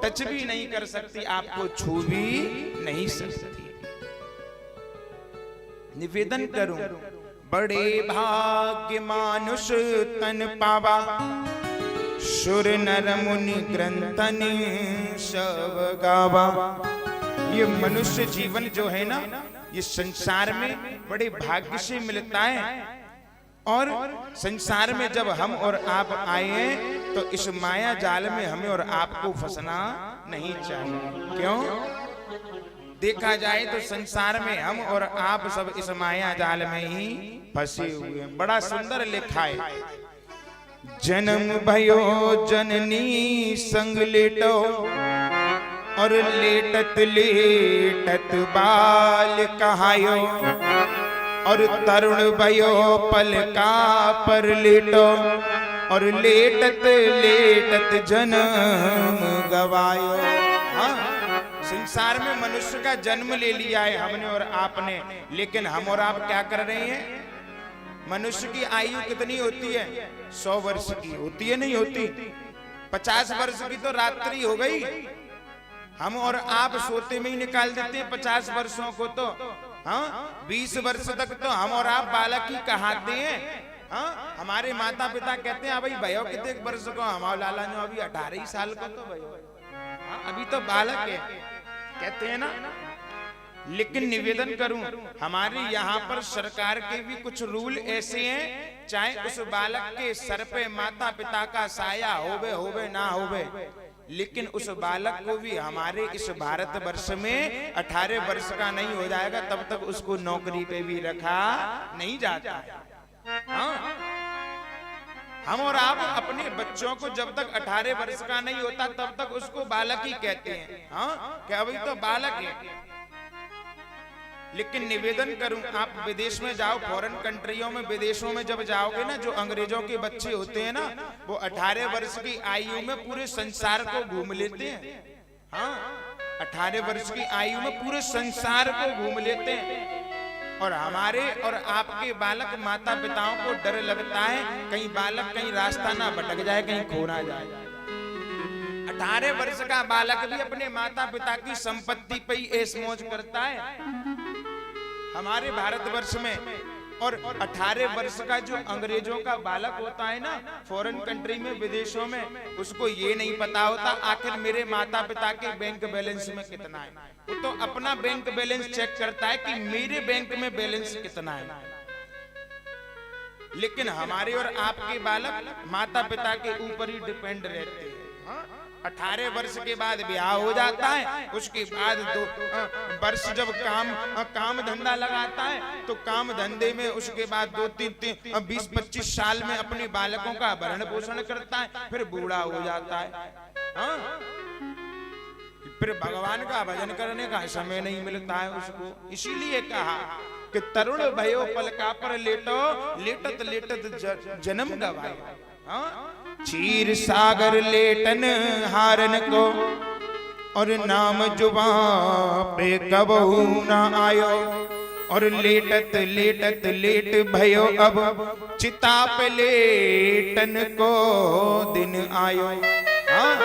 Touch भी नहीं कर सकती, आपको छू भी नहीं सकती। निवेदन करूं, बड़े भाग्य मानुष तन पावा, सुर नर मुनि ग्रंथन सब गावा। ये मनुष्य जीवन जो है ना, ये संसार में बड़े भाग्य से मिलता है। और संसार में जब हम और आप आए हैं तो इस माया जाल में हमें और आपको फंसना नहीं चाहिए। क्यों? देखा जाए तो संसार में हम और आप सब इस माया जाल में ही फंसे हुए हैं। बड़ा सुंदर लिखा है, जन्म भयो जननी संग लेटो, और लेटत लेटत बाल कहायो, और तरुण भयो पलका पर लेटो, और लेटत लेटत जन्म गवायो। हाँ, संसार में मनुष्य का जन्म ले लिया है हमने और आपने, लेकिन हम और आप क्या कर रहे हैं? मनुष्य की आयु कितनी होती है? 100 वर्ष की होती है, नहीं होती? 50 वर्ष की तो रात्रि हो गई। हम और आप सोते में ही निकाल देते हैं 50 वर्षों को। तो हाँ, 20 वर्ष तक तो हम और आप बालक ही कहते हैं। हाँ, हमारे माता पिता कहते हैं भाई भयो कितने वर्ष को? हमारा लाला जो अभी 18 ही साल का तो भयो, हाँ, अभी तो बालक है, कहते हैं ना। लेकिन निवेदन करूं, हमारे यहाँ पर सरकार के भी कुछ रूल ऐसे हैं, चाहे उस बालक के सर पे माता पिता का साया होवे ना होवे, लेकिन उस बालक को भी हमारे इस भारत वर्ष में 18 वर्ष का नहीं हो जाएगा तब तक उसको नौकरी पे भी रखा नहीं जाता। हाँ, हम और आप अपने बच्चों को जब तक 18 वर्ष का नहीं होता तब तक उसको बालक ही कहते हैं। हाँ, क्या अभी तो बालक है। लेकिन निवेदन करूं, आप विदेश में जाओ, फॉरेन कंट्रियों में, विदेशों में जब जाओगे ना, जो अंग्रेजों के बच्चे होते हैं ना, वो 18 वर्ष की आयु में पूरे संसार को घूम लेते हैं। हाँ, 18 वर्ष की आयु में पूरे संसार को घूम लेते हैं। और हमारे और आपके बालक माता पिताओं को डर लगता है कहीं बालक कहीं रास्ता ना भटक जाए, कहीं खो ना जाए। 18 वर्ष का बालक भी अपने माता पिता की संपत्ति पे ही ऐश मौज करता है हमारे भारतवर्ष में। और 18 वर्ष का जो अंग्रेजों का बालक होता है ना, फॉरेन कंट्री में, विदेशों में, उसको ये नहीं पता होता आखिर मेरे माता पिता के बैंक बैलेंस में कितना है। वो तो अपना बैंक बैलेंस चेक करता है कि मेरे बैंक में बैलेंस कितना है। लेकिन हमारे और आपके बालक माता पिता के ऊपर ही डिपेंड रहते हैं। 18 वर्ष के बाद ब्याह हो जाता है, उसके बाद 2 वर्ष जब काम धंधा लगाता है तो काम धंधे में उसके बाद 20-25 साल में अपने बालकों का भरण पोषण करता है, फिर बूढ़ा हो जाता है। हाँ? फिर भगवान का भजन करने का समय नहीं मिलता है उसको। इसीलिए कहा कि तरुण भयो पलका पर लेटो, लेटत लेटत जन्म गवायो। हाँ? क्षीर सागर लेटन हारन को, और नाम जुबां पे कबहू ना आयो, और लेटत लेटत लेट भयो अब चिता पे लेटन को दिन आयो। हाँ,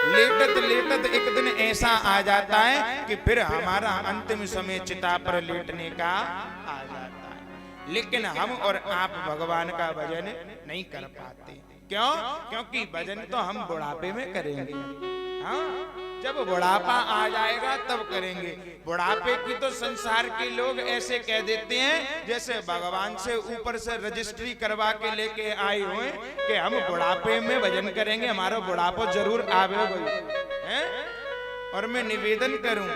लेटत लेटत एक दिन ऐसा आ जाता है कि फिर हमारा अंतिम समय चिता पर लेटने का आ जाता है। लेकिन हम और आप भगवान का भजन नहीं कर पाते। क्यों? क्योंकि भजन तो हम बुढ़ापे में करेंगे। हाँ, जब बुढ़ापा आ जाएगा तब करेंगे। बुढ़ापे की तो संसार के लोग ऐसे कह देते हैं जैसे भगवान से ऊपर से रजिस्ट्री करवा के लेके आए हुए कि हम बुढ़ापे में भजन करेंगे, हमारा बुढ़ापा जरूर आवेगा। और मैं निवेदन करूं,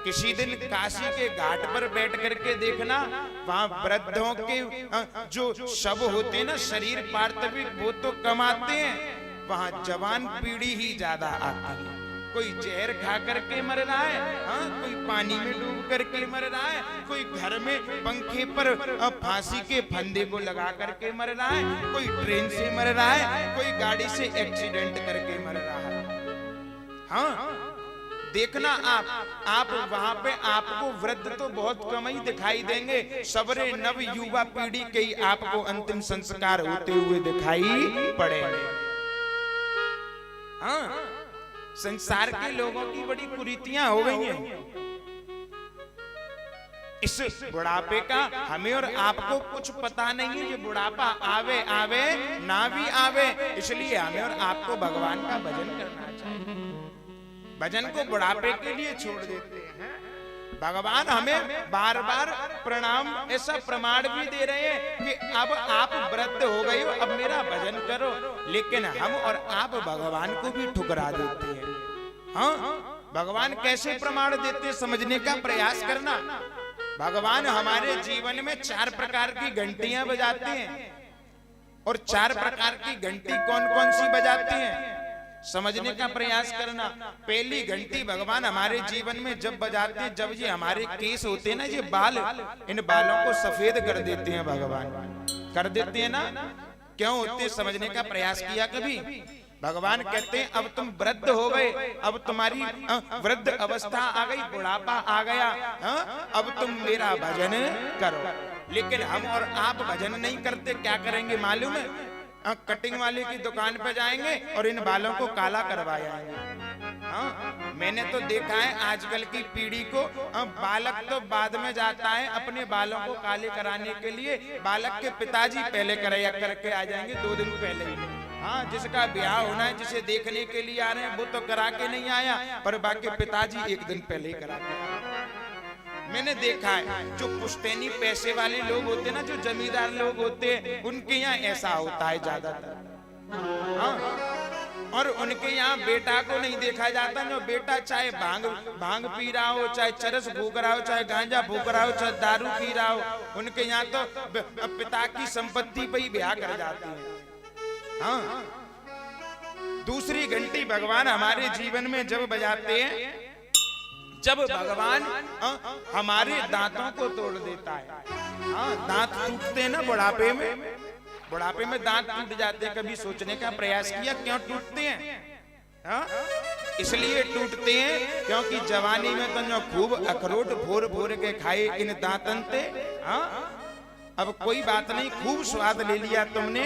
किसी दिन काशी के घाट पर बैठ करके देखना, वहां वृद्धों के जो शव होते हैं ना, शरीर पार्थिव, वो तो कम आते हैं, वहां जवान पीढ़ी ही ज्यादा आती है। कोई जहर खा करके मर रहा है, हाँ, कोई पानी में डूब करके मर रहा है, कोई घर में पंखे पर फांसी के फंदे को लगा करके मर रहा है, कोई ट्रेन से मर रहा है, कोई गाड़ी से एक्सीडेंट करके मर रहा है। हाँ, देखना आप वहां पे आपको वृद्ध तो बहुत कम ही दिखाई देंगे, सबरे नव युवा पीढ़ी के ही आपको अंतिम संस्कार होते हुए दिखाई पड़ेंगे। हाँ, संसार के लोगों की बड़ी कुरीतियां हो गई हैं। इस बुढ़ापे का हमें और आपको कुछ पता नहीं है। ये बुढ़ापा आवे आवे ना भी आवे, इसलिए हमें और आपको भगवान का भजन करना चाहिए। भजन को बुढ़ापे के लिए छोड़ देते हैं। भगवान हमें बार बार प्रणाम ऐसा प्रमाण भी दे रहे हैं कि अब आप वृद्ध हो गए हो, अब मेरा भजन करो। लेकिन हम और आप भगवान को भी ठुकरा देते हैं। हाँ, भगवान कैसे प्रमाण देते हैं समझने का प्रयास करना। भगवान हमारे जीवन में 4 प्रकार की घंटियां बजाते हैं। और 4 प्रकार की घंटी कौन कौन सी बजाते हैं समझने का प्रयास करना। पहली घंटी भगवान हमारे जीवन में जब बजाते हैं, जब ये हमारे केस होते हैं ना, ये बाल, इन बालों को सफेद कर देते हैं। भगवान कर देते हैं ना, क्यों होते समझने का प्रयास किया कभी। भगवान कहते हैं अब तुम वृद्ध हो गए, अब तुम्हारी वृद्ध अवस्था आ गई, बुढ़ापा आ गया, अब तुम मेरा भजन करो। लेकिन हम और आप भजन नहीं करते। क्या करेंगे मालूम है? कटिंग वाले की दुकान पर जाएंगे और इन बालों को काला करवाएंगे। हाँ, मैंने तो देखा है आजकल की पीढ़ी को, बालक तो बाद में जाता है अपने बालों को काले कराने के लिए। बालक के पिताजी पहले करके आ जाएंगे 2 दिन पहले। हाँ, जिसका ब्याह होना है, जिसे देखने के लिए आ रहे हैं, वो तो करा के नहीं आया, पर बाकी पिताजी 1 दिन पहले ही करा के आए। मैंने देखा है जो पुश्तैनी पैसे वाले लोग होते हैं ना, जो जमींदार लोग होते हैं, उनके यहाँ ऐसा होता है ज्यादातर। हाँ, और उनके यहाँ बेटा को नहीं देखा जाता। जो बेटा चाहे भांग पी रहा हो, चाहे चरस फूक रहा हो, चाहे गांजा फूक रहा हो, चाहे दारू पी रहा हो, उनके यहाँ तो पिता की संपत्ति पे ही ब्याह कर जाते हैं। हाँ, दूसरी घंटी भगवान हमारे जीवन में जब बजाते हैं, जब भगवान हमारे दांतों को तोड़ देता है। हाँ, दांत टूटते हैं ना बुढ़ापे में। बुढ़ापे में दांत टूट जाते हैं। कभी सोचने का प्रयास किया क्यों टूटते हैं? हाँ, इसलिए टूटते हैं क्योंकि जवानी में तो जो खूब अखरोट भोर भोर के खाए इन दांतन ते। हाँ, अब कोई बात नहीं, खूब स्वाद ले लिया तुमने,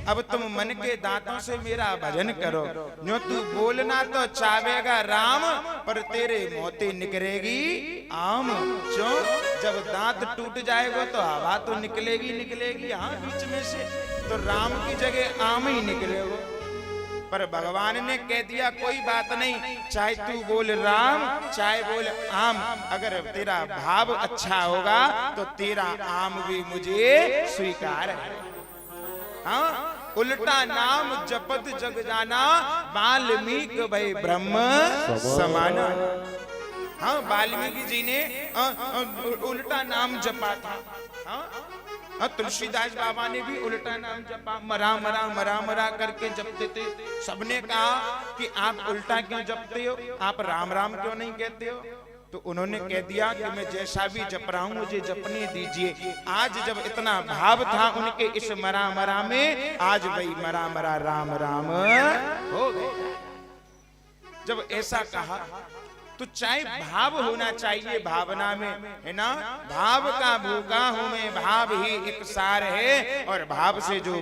अब तुम मन के दांतों से मेरा भजन करो। जो तू बोलना तो चावेगा राम, पर तेरे मोती निकलेगी आम। क्यों? जब दांत टूट जाएगा तो हवा तो निकलेगी हाँ बीच में से, तो राम की जगह आम ही निकलेगा। पर भगवान ने कह दिया कोई बात नहीं, चाहे तू बोल राम चाहे बोल आम, अगर तेरा भाव अच्छा होगा तो तेरा आम भी मुझे स्वीकार है। हाँ, उल्टा नाम जपत जग जाना, वाल्मीकि भई ब्रह्म समाना। हाँ, वाल्मीकि जी ने उल्टा नाम जपा था। हाँ, तुलसीदास बाबा ने भी उल्टा नाम जपा, मरा करके जपते थे। सबने कहा कि आप उल्टा क्यों जपते हो, आप राम राम क्यों नहीं कहते हो? तो उन्होंने कह दिया कि मैं जैसा भी जप रहा हूं मुझे जपने दीजिए। आज जब इतना भाव था उनके इस मरा में, आज वही मरा राम राम हो गया। जब ऐसा कहा तो चाहे भाव होना चाहिए भावना में, है ना। भाव का भूखा हूं मैं, भाव ही एक सार है, और भाव से जो